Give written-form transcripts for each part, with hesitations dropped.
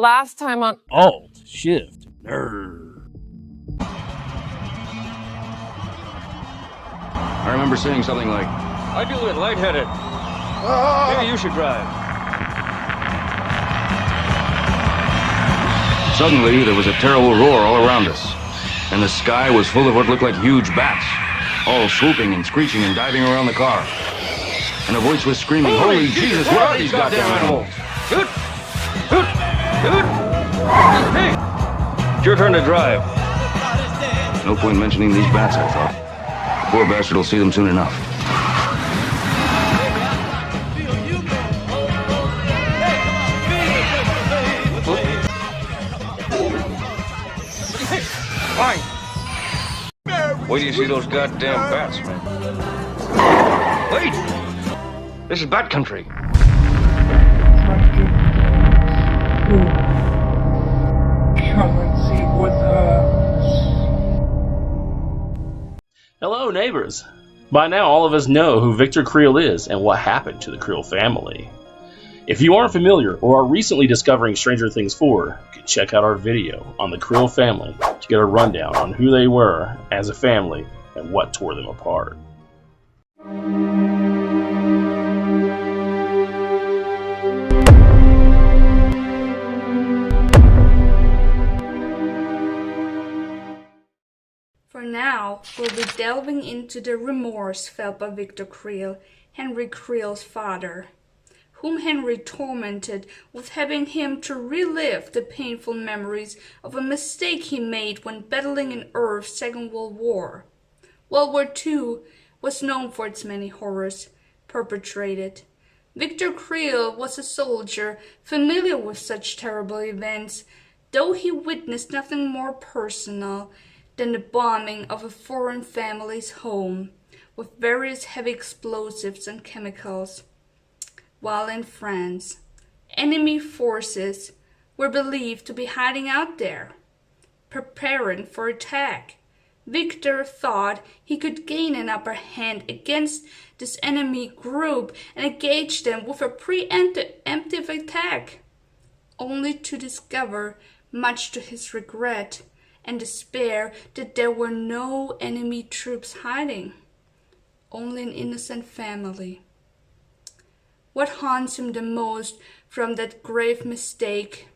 Last time on Alt+SHIFT+Nerd. I remember saying something like, I do it lightheaded. Maybe you should drive. Suddenly, there was a terrible roar all around us, and the sky was full of what looked like huge bats, all swooping and screeching and diving around the car. And a voice was screaming, Holy Jesus, what are these goddamn animals? Hoot! Hoot! Hoot! Hey! It's your turn to drive. No point mentioning these bats, I thought. The poor bastard will see them soon enough. Fine. Wait till you see those goddamn bats, man. Wait! This is bat country. Come and see with us. Hello, neighbors. By now, all of us know who Victor Creel is and what happened to the Creel family. If you aren't familiar or are recently discovering Stranger Things 4, you can check out our video on the Creel family to get a rundown on who they were as a family and what tore them apart. For now, we'll be delving into the remorse felt by Victor Creel, Henry Creel's father, whom Henry tormented with having him to relive the painful memories of a mistake he made when battling in Earth's Second World War. World War II was known for its many horrors perpetrated. Victor Creel was a soldier familiar with such terrible events, though he witnessed nothing more personal than the bombing of a foreign family's home with various heavy explosives and chemicals. While in France, enemy forces were believed to be hiding out there, preparing for attack. Victor thought he could gain an upper hand against this enemy group and engage them with a preemptive attack, only to discover, much to his regret and despair, that there were no enemy troops hiding, only an innocent family. What haunts him the most from that grave mistake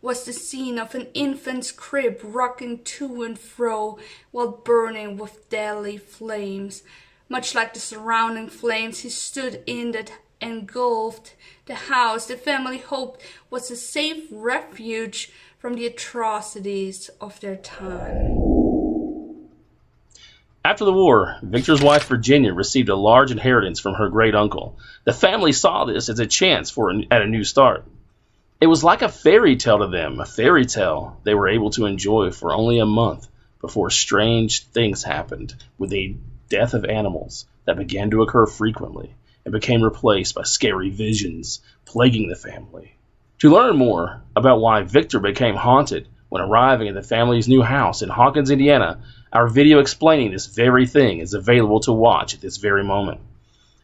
was the scene of an infant's crib rocking to and fro while burning with deadly flames. Much like the surrounding flames he stood in that engulfed the house the family hoped was a safe refuge from the atrocities of their time. After the war, Victor's wife Virginia received a large inheritance from her great uncle. The family saw this as a chance at a new start. It was like a fairy tale to them, a fairy tale they were able to enjoy for only a month before strange things happened with the death of animals that began to occur frequently and became replaced by scary visions plaguing the family. To learn more about why Victor became haunted when arriving at the family's new house in Hawkins, Indiana, our video explaining this very thing is available to watch at this very moment.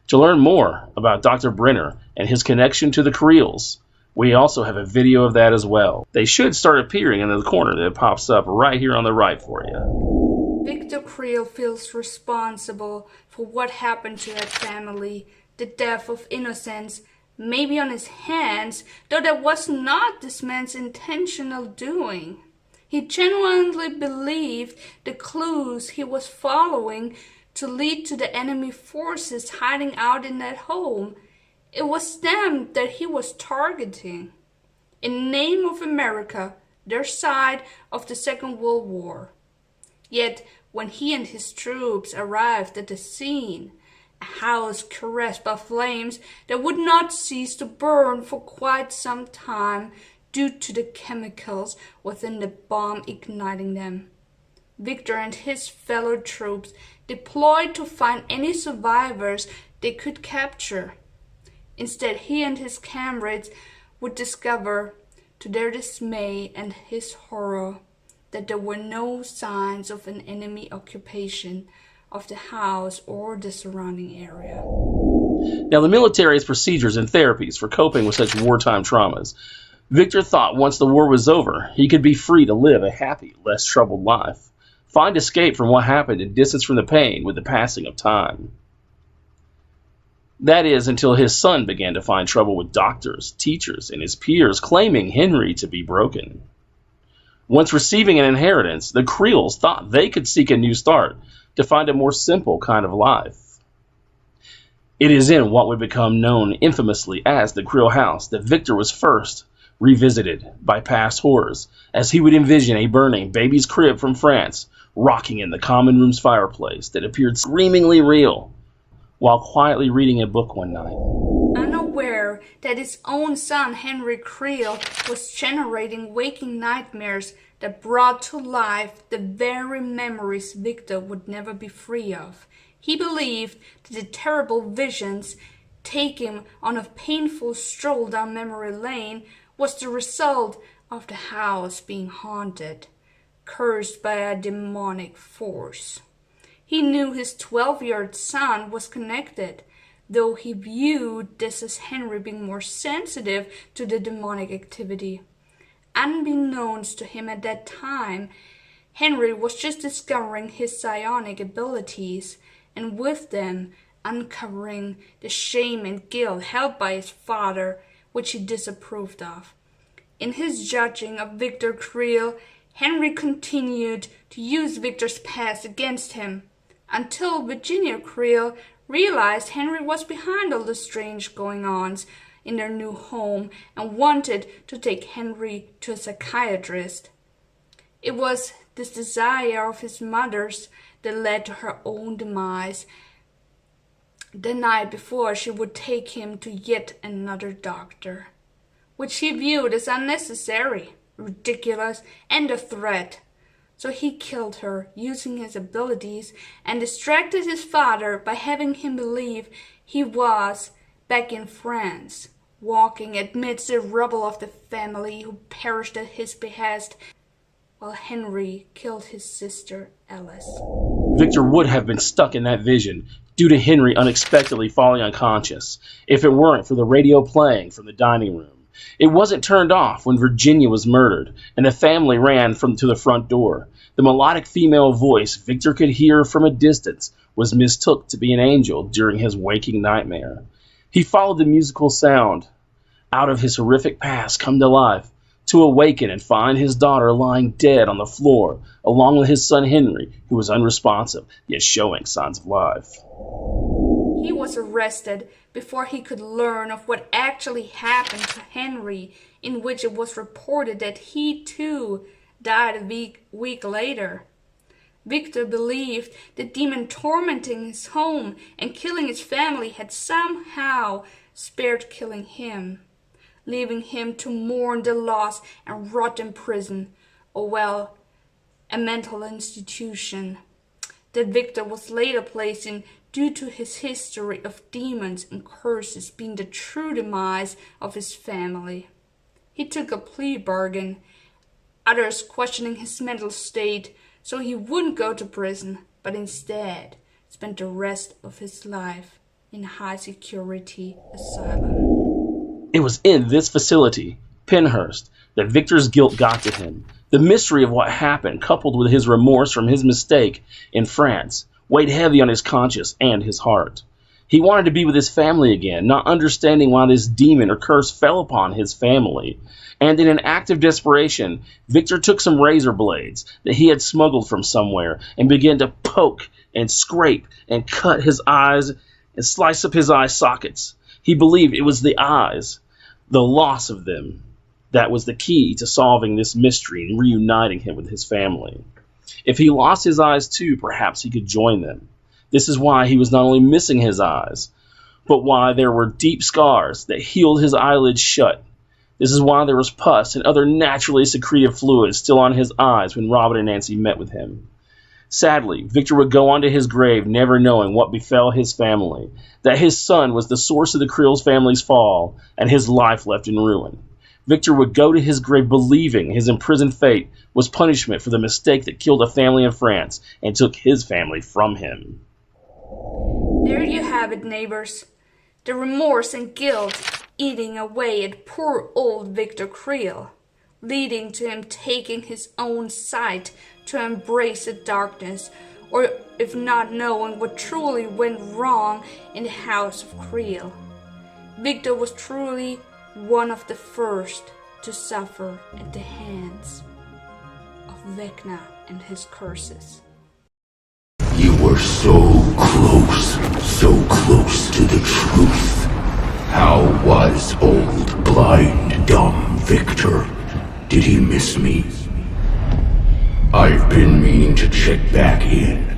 To learn more about Dr. Brenner and his connection to the Creels, we also have a video of that as well. They should start appearing in the corner that pops up right here on the right for you. Victor Creel feels responsible for what happened to that family, the death of innocents, maybe on his hands, though that was not this man's intentional doing. He genuinely believed the clues he was following to lead to the enemy forces hiding out in that home. It was them that he was targeting. In the name of America, their side of the Second World War. Yet, when he and his troops arrived at the scene, a house caressed by flames that would not cease to burn for quite some time due to the chemicals within the bomb igniting them. Victor and his fellow troops deployed to find any survivors they could capture. Instead, he and his comrades would discover, to their dismay and his horror, that there were no signs of an enemy occupation of the house or the surrounding area. Now, the military has procedures and therapies for coping with such wartime traumas. Victor thought once the war was over, he could be free to live a happy, less troubled life, find escape from what happened and distance from the pain with the passing of time. That is, until his son began to find trouble with doctors, teachers, and his peers claiming Henry to be broken. Once receiving an inheritance, the Creels thought they could seek a new start to find a more simple kind of life. It is in what would become known infamously as the Creel House that Victor was first revisited by past horrors, as he would envision a burning baby's crib from France rocking in the common room's fireplace that appeared screamingly real, while quietly reading a book one night. Unaware that his own son Henry Creel was generating waking nightmares that brought to life the very memories Victor would never be free of, he believed that the terrible visions take him on a painful stroll down memory lane was the result of the house being haunted, cursed by a demonic force. He knew his 12-year-old son was connected, though he viewed this as Henry being more sensitive to the demonic activity. Unbeknownst to him at that time, Henry was just discovering his psionic abilities, and with them uncovering the shame and guilt held by his father, which he disapproved of. In his judging of Victor Creel, Henry continued to use Victor's past against him, until Virginia Creel realized Henry was behind all the strange goings-ons in their new home and wanted to take Henry to a psychiatrist. It was this desire of his mother's that led to her own demise the night before she would take him to yet another doctor, which he viewed as unnecessary, ridiculous, and a threat. So he killed her using his abilities and distracted his father by having him believe he was back in France, walking amidst the rubble of the family who perished at his behest, while Henry killed his sister Alice. Victor would have been stuck in that vision due to Henry unexpectedly falling unconscious if it weren't for the radio playing from the dining room. It wasn't turned off when Virginia was murdered, and the family ran to the front door. The melodic female voice Victor could hear from a distance was mistook to be an angel during his waking nightmare. He followed the musical sound out of his horrific past come to life, to awaken and find his daughter lying dead on the floor, along with his son Henry, who was unresponsive, yet showing signs of life. He was arrested before he could learn of what actually happened to Henry, in which it was reported that he too died a week later. Victor believed the demon tormenting his home and killing his family had somehow spared killing him, leaving him to mourn the loss and rot in prison, or well, a mental institution that Victor was later placed in due to his history of demons and curses being the true demise of his family. He took a plea bargain, others questioning his mental state, so he wouldn't go to prison, but instead spent the rest of his life in a high-security asylum. It was in this facility, Penhurst, that Victor's guilt got to him. The mystery of what happened, coupled with his remorse from his mistake in France, weighed heavy on his conscience and his heart. He wanted to be with his family again, not understanding why this demon or curse fell upon his family. And in an act of desperation, Victor took some razor blades that he had smuggled from somewhere and began to poke and scrape and cut his eyes and slice up his eye sockets. He believed it was the eyes, the loss of them, that was the key to solving this mystery and reuniting him with his family. If he lost his eyes too, perhaps he could join them. This is why he was not only missing his eyes, but why there were deep scars that healed his eyelids shut. This is why there was pus and other naturally secreted fluids still on his eyes when Robin and Nancy met with him. Sadly, Victor would go on to his grave never knowing what befell his family, that his son was the source of the Creel family's fall and his life left in ruin. Victor would go to his grave believing his imprisoned fate was punishment for the mistake that killed a family in France and took his family from him. There you have it, neighbors. The remorse and guilt eating away at poor old Victor Creel, leading to him taking his own side to embrace the darkness, or if not knowing what truly went wrong in the House of Creel. Victor was truly one of the first to suffer at the hands of Vecna and his curses. You were so close to the truth. How was old, blind, dumb Victor? Did he miss me? I've been meaning to check back in.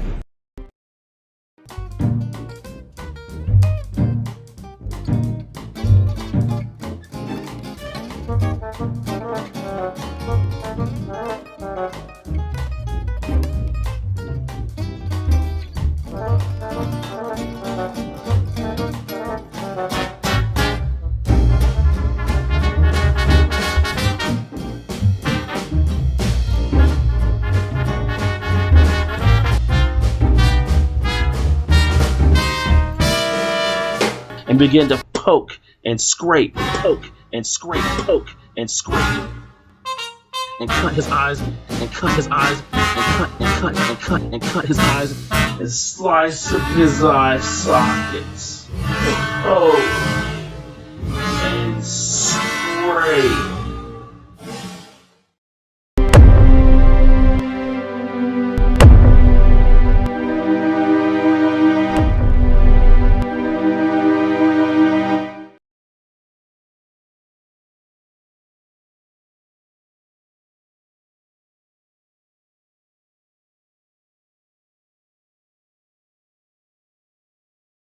And began to poke and scrape, poke and scrape, poke and scrape, and cut his eyes, and cut his eyes, and cut his eyes, and slice his eye sockets. Oh.